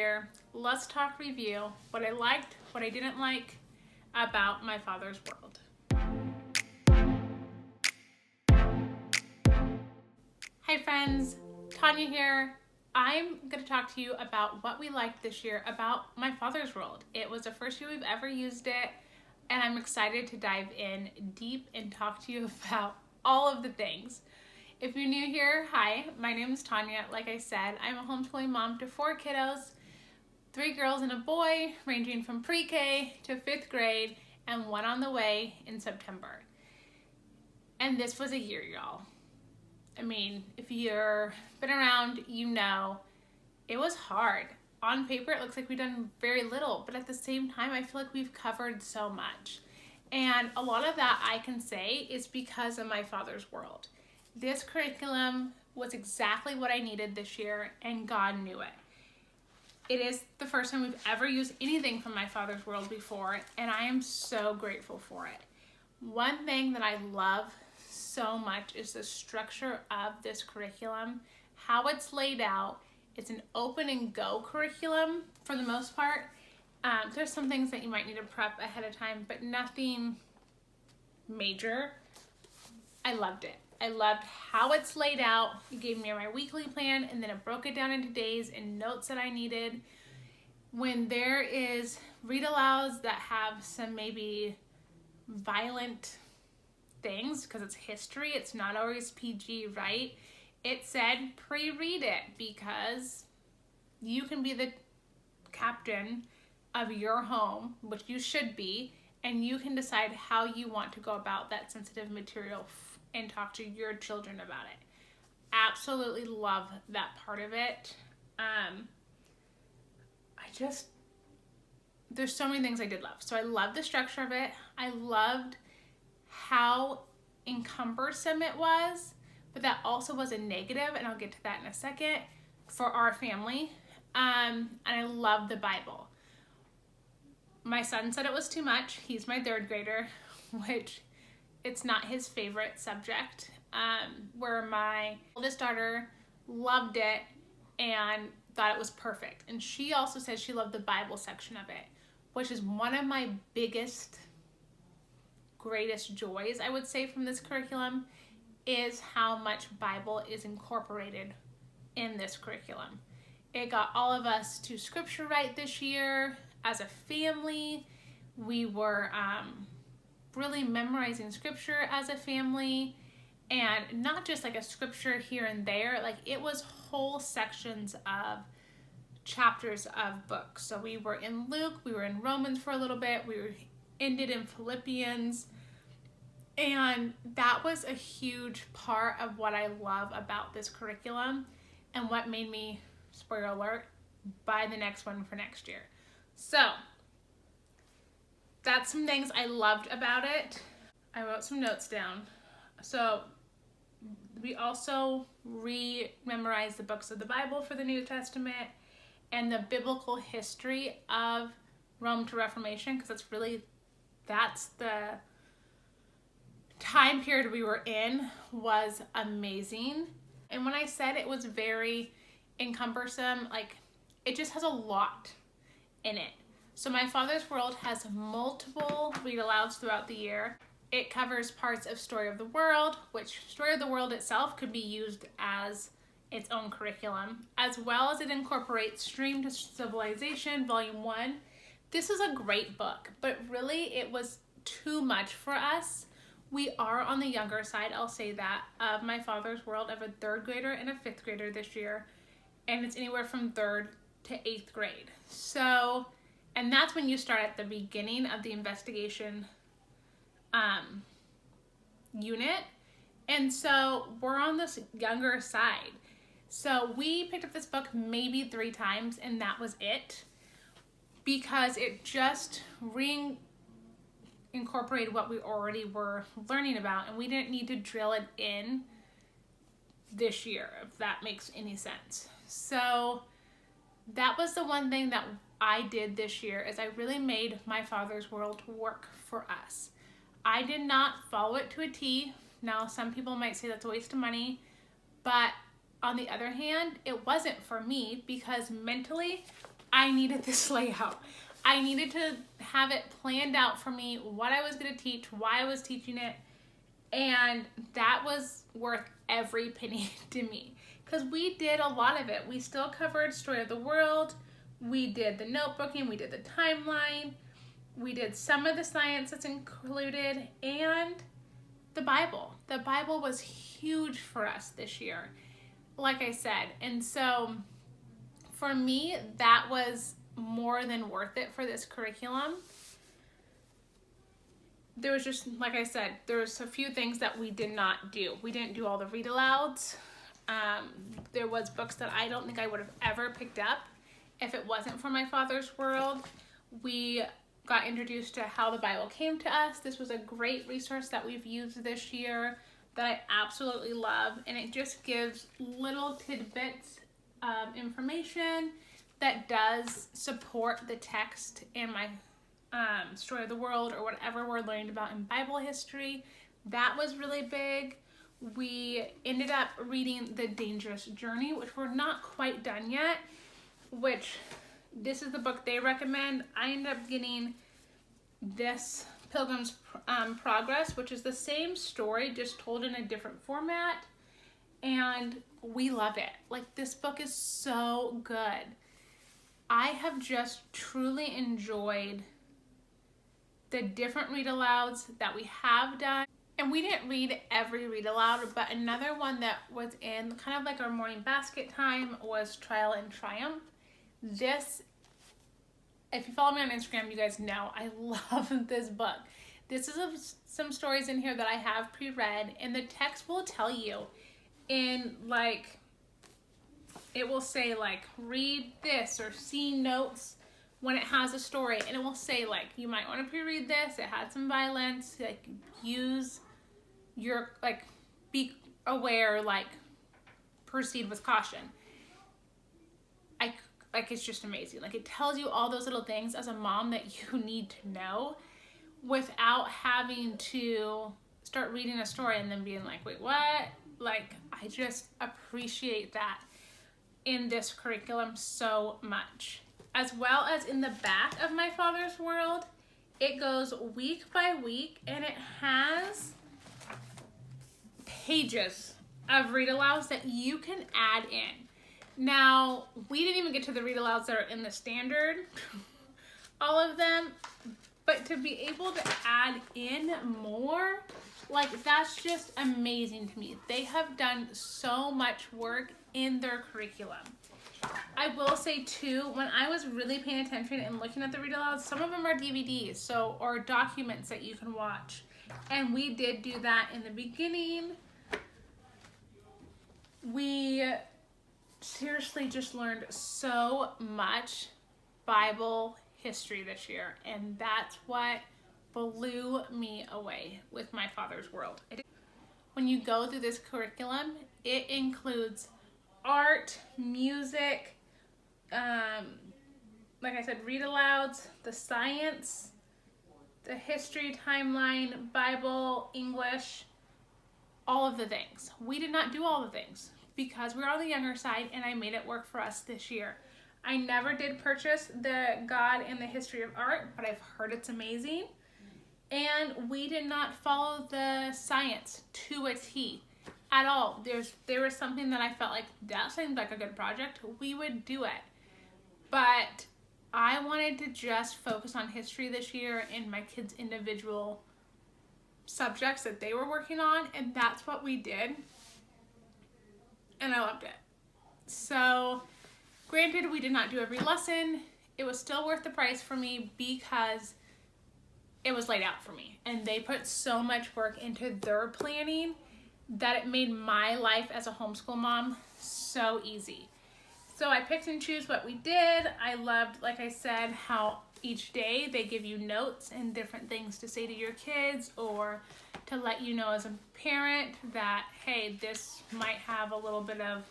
year, let's talk review, what I liked, what I didn't like about My Father's World. Hi friends, Tanya here. I'm going to talk to you about what we liked this year about My Father's World. It was the first year we've ever used it, and I'm excited to dive in deep and talk to you about all of the things. If you're new here, hi, my name is Tanya. Like I said, I'm a homeschooling mom to 4 kiddos, 3 girls and a boy, ranging from pre-K to 5th grade, and 1 on the way in September. And this was a year, y'all. I mean, if you've been around, you know, it was hard. On paper, it looks like we've done very little, but at the same time, I feel like we've covered so much. And a lot of that I can say is because of My Father's World. This curriculum was exactly what I needed this year, and God knew it. It is the first time we've ever used anything from My Father's World before, and I am so grateful for it. One thing that I love so much is the structure of this curriculum, how it's laid out. It's an open and go curriculum for the most part. There's some things that you might need to prep ahead of time, but nothing major. I loved it. I loved how it's laid out. It gave me my weekly plan, and then it broke it down into days and notes that I needed. When there is read alouds that have some maybe violent things, because it's history, it's not always PG, right? It said pre-read it, because you can be the captain of your home, which you should be, and you can decide how you want to go about that sensitive material and talk to your children about it. Absolutely love that part of it. There's so many things I did love. So I loved the structure of it. I loved how encumbersome it was, but that also was a negative, and I'll get to that in a second, for our family. And I love the Bible. My son said it was too much. He's my 3rd grader, which it's not his favorite subject, where my oldest daughter loved it and thought it was perfect. And she also said she loved the Bible section of it, which is one of my greatest joys, I would say, from this curriculum, is how much Bible is incorporated in this curriculum. It got all of us to scripture write this year as a family. We were really memorizing scripture as a family, and not just like a scripture here and there. Like, it was whole sections of chapters of books. So we were in Luke, we were in Romans for a little bit, ended in Philippians, and that was a huge part of what I love about this curriculum, and what made me, spoiler alert, buy the next one for next year. So that's some things I loved about it. I wrote some notes down. So we also re-memorized the books of the Bible for the New Testament and the biblical history of Rome to Reformation, because that's the time period we were in, was amazing. And when I said it was very encumbersome, like, it just has a lot in it. So My Father's World has multiple read alouds throughout the year. It covers parts of Story of the World, which Story of the World itself could be used as its own curriculum, as well as it incorporates Stream to Civilization, Volume 1. This is a great book, but really it was too much for us. We are on the younger side, I'll say that, of My Father's World, of a 3rd grader and a 5th grader this year, and it's anywhere from 3rd to 8th grade. So, and that's when you start at the beginning of the investigation unit, and so we're on this younger side. So we picked up this book maybe 3 times, and that was it, because it just incorporated what we already were learning about, and we didn't need to drill it in this year, if that makes any sense. So that was the one thing that I did this year, is I really made My Father's World work for us. I did not follow it to a T. Now, some people might say that's a waste of money, but on the other hand, it wasn't for me, because mentally I needed this layout. I needed to have it planned out for me, what I was going to teach, why I was teaching it, and that was worth every penny to me because we did a lot of it. We still covered Story of the World, we did the notebooking, we did the timeline, we did some of the science that's included, and the Bible. The Bible was huge for us this year, like I said. And so for me, that was more than worth it for this curriculum. There was just, like I said, there was a few things that we did not do. We didn't do all the read alouds. There was books that I don't think I would have ever picked up if it wasn't for My Father's World. We got introduced to how the Bible came to us. This was a great resource that we've used this year that I absolutely love, and it just gives little tidbits of information that does support the text in my Story of the World or whatever we're learning about in Bible history. That was really big. We ended up reading The Dangerous Journey, which we're not quite done yet, which this is the book they recommend. I ended up getting this Pilgrim's Progress, which is the same story, just told in a different format, and we love it. Like, this book is so good. I have just truly enjoyed the different read alouds that we have done. And we didn't read every read aloud, but another one that was in kind of like our morning basket time was Trial and Triumph. This, if you follow me on Instagram, you guys know I love this book. This is some stories in here that I have pre-read, and the text will tell you in like, it will say like, read this or see notes when it has a story, and it will say like, you might want to pre-read this, it had some violence, like use your, like, be aware, like proceed with caution. Like, it's just amazing. Like, it tells you all those little things as a mom that you need to know without having to start reading a story and then being like, wait, what? Like, I just appreciate that in this curriculum so much. As well as in the back of My Father's World, it goes week by week, and it has pages of read alouds that you can add in. Now, we didn't even get to the read alouds that are in the standard, all of them, but to be able to add in more, like, that's just amazing to me. They have done so much work in their curriculum. I will say too, when I was really paying attention and looking at the read alouds, some of them are DVDs, or documents that you can watch. And we did do that in the beginning. We seriously just learned so much Bible history this year, and that's what blew me away with My Father's World. When you go through this curriculum, it includes art, music, like I said, read alouds, the science, the history, timeline, Bible, English, all of the things. We did not do all the things because we're on the younger side, and I made it work for us this year. I never did purchase the God and the History of Art, but I've heard it's amazing. And we did not follow the science to a T at all. There was something that I felt like that seemed like a good project, we would do it. But I wanted to just focus on history this year and my kids' individual subjects that they were working on, and that's what we did. And I loved it. So, granted, we did not do every lesson. It was still worth the price for me because it was laid out for me. And they put so much work into their planning that it made my life as a homeschool mom so easy. So I picked and choose what we did. I loved, like I said, how each day they give you notes and different things to say to your kids, or to let you know as a parent that, hey, this might have a little bit of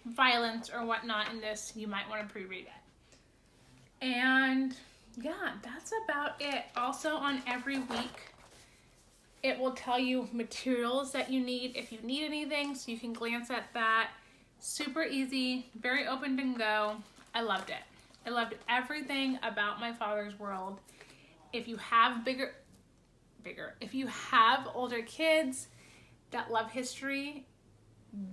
violence or whatnot in this, you might want to pre-read it. And yeah, that's about it. Also, on every week, it will tell you materials that you need if you need anything, so you can glance at that. Super easy, very open and go. I loved it. I loved everything about my father's world. If you have if you have older kids that love history,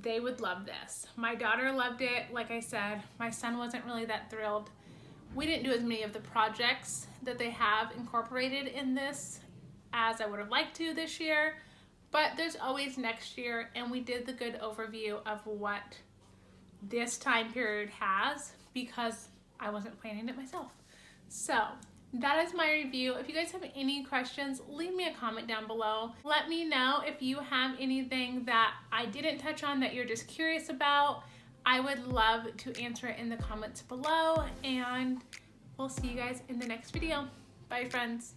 they would love this. My daughter loved it. Like I said, my son wasn't really that thrilled. We didn't do as many of the projects that they have incorporated in this as I would have liked to this year, but there's always next year, and we did the good overview of what this time period has because I wasn't planning it myself. So that is my review. If you guys have any questions, leave me a comment down below. Let me know if you have anything that I didn't touch on that you're just curious about. I would love to answer it in the comments below, and we'll see you guys in the next video. Bye, friends.